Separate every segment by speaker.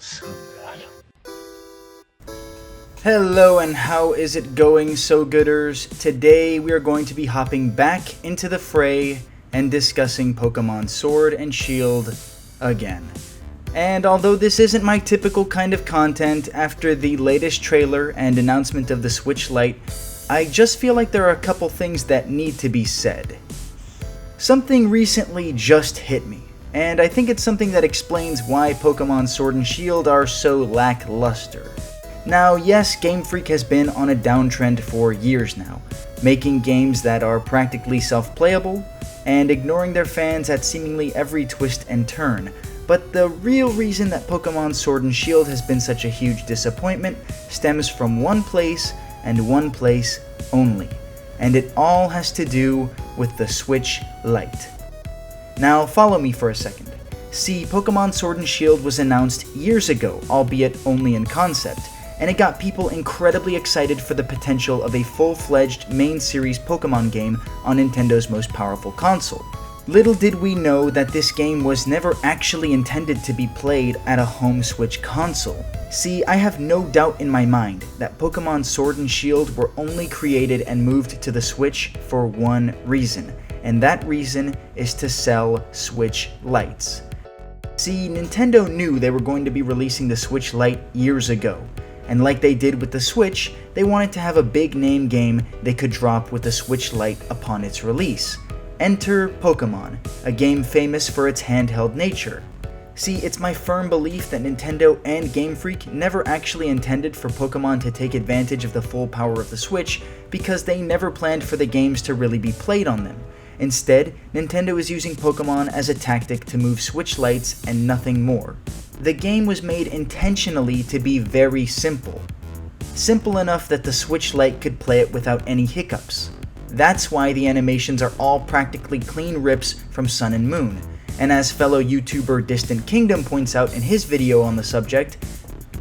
Speaker 1: So good.
Speaker 2: Hello, and how is it going, so gooders? Today we are going to be hopping back into the fray and discussing Pokemon Sword and Shield again. And although this isn't my typical kind of content, after the latest trailer and announcement of the Switch Lite, I just feel like there are a couple things that need to be said. Something recently just hit me, and I think it's something that explains why Pokemon Sword and Shield are so lackluster. Now, yes, Game Freak has been on a downtrend for years now, making games that are practically self-playable, and ignoring their fans at seemingly every twist and turn. But the real reason that Pokemon Sword and Shield has been such a huge disappointment stems from one place, and one place only. And it all has to do with the Switch Lite. Now, follow me for a second. See, Pokemon Sword and Shield was announced years ago, albeit only in concept, and it got people incredibly excited for the potential of a full-fledged main series Pokemon game on Nintendo's most powerful console. Little did we know that this game was never actually intended to be played at a home Switch console. See, I have no doubt in my mind that Pokemon Sword and Shield were only created and moved to the Switch for one reason, and that reason is to sell Switch Lites. See, Nintendo knew they were going to be releasing the Switch Lite years ago, and like they did with the Switch, they wanted to have a big name game they could drop with the Switch Lite upon its release. Enter Pokemon, a game famous for its handheld nature. See, it's my firm belief that Nintendo and Game Freak never actually intended for Pokemon to take advantage of the full power of the Switch because they never planned for the games to really be played on them. Instead, Nintendo is using Pokemon as a tactic to move Switch Lites and nothing more. The game was made intentionally to be very simple. Simple enough that the Switch Lite could play it without any hiccups. That's why the animations are all practically clean rips from Sun and Moon. And as fellow YouTuber Distant Kingdom points out in his video on the subject,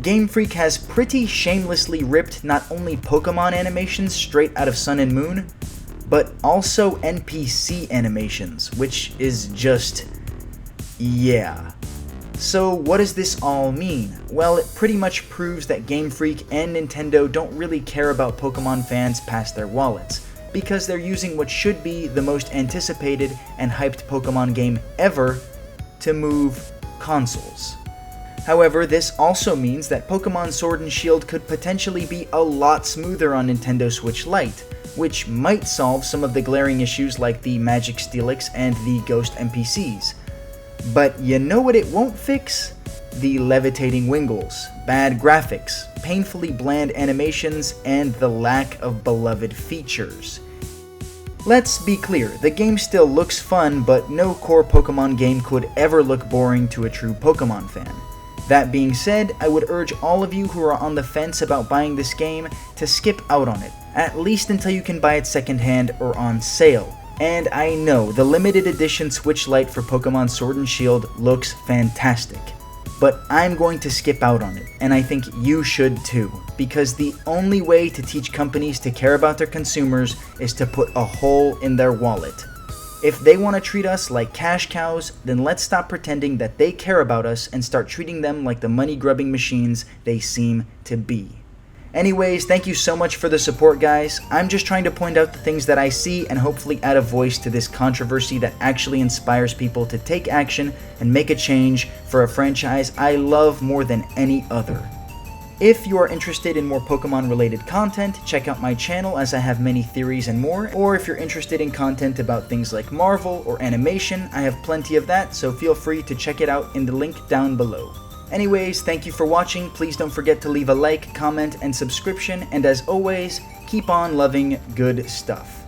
Speaker 2: Game Freak has pretty shamelessly ripped not only Pokemon animations straight out of Sun and Moon, but also NPC animations, which is just... yeah. So what does this all mean? Well, it pretty much proves that Game Freak and Nintendo don't really care about Pokemon fans past their wallets, because they're using what should be the most anticipated and hyped Pokemon game ever to move consoles. However, this also means that Pokemon Sword and Shield could potentially be a lot smoother on Nintendo Switch Lite, which might solve some of the glaring issues like the Magic Steelix and the Ghost NPCs. But you know what it won't fix? The levitating Wingles, bad graphics, painfully bland animations, and the lack of beloved features. Let's be clear, the game still looks fun, but no core Pokemon game could ever look boring to a true Pokemon fan. That being said, I would urge all of you who are on the fence about buying this game to skip out on it, at least until you can buy it secondhand or on sale. And I know, the limited edition Switch Lite for Pokemon Sword and Shield looks fantastic. But I'm going to skip out on it, and I think you should too, because the only way to teach companies to care about their consumers is to put a hole in their wallet. If they want to treat us like cash cows, then let's stop pretending that they care about us and start treating them like the money-grubbing machines they seem to be. Anyways, thank you so much for the support, guys. I'm just trying to point out the things that I see and hopefully add a voice to this controversy that actually inspires people to take action and make a change for a franchise I love more than any other. If you are interested in more Pokemon-related content, check out my channel as I have many theories and more, or if you're interested in content about things like Marvel or animation, I have plenty of that, so feel free to check it out in the link down below. Anyways, thank you for watching, please don't forget to leave a like, comment, and subscription, and as always, keep on loving good stuff.